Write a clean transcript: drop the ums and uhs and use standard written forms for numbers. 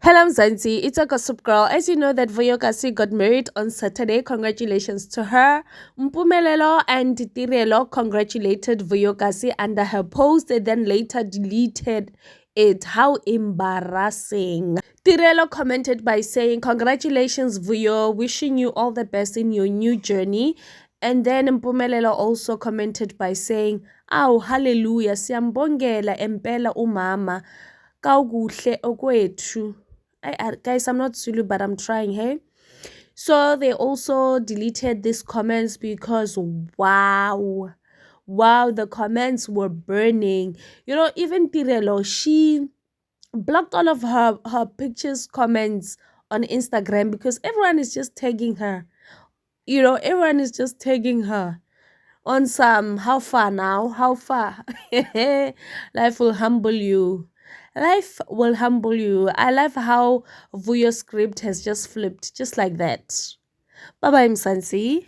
Hello, Mzansi. It's a gossip girl. As you know, that Vuyokazi got married on Saturday. Congratulations to her. Mpumelelo and Tirelo congratulated Vuyokazi under her post and then later deleted it. How embarrassing. Tirelo commented by saying, "Congratulations, Vuyo. Wishing you all the best in your new journey." And then Mpumelelo also commented by saying, "Aw, hallelujah. Siyambongela empela umama. Kawukuhle okwethu." Guys, I'm not Zulu, but I'm trying, hey? So they also deleted these comments because wow, the comments were burning. You know, even Tirelo, she blocked all of her pictures, comments on Instagram because everyone is just tagging her. You know, everyone is just tagging her on some how far now, how far. Life will humble you. Life will humble you. I love how Vuyo's script has just flipped just like that. Bye bye, Msansi.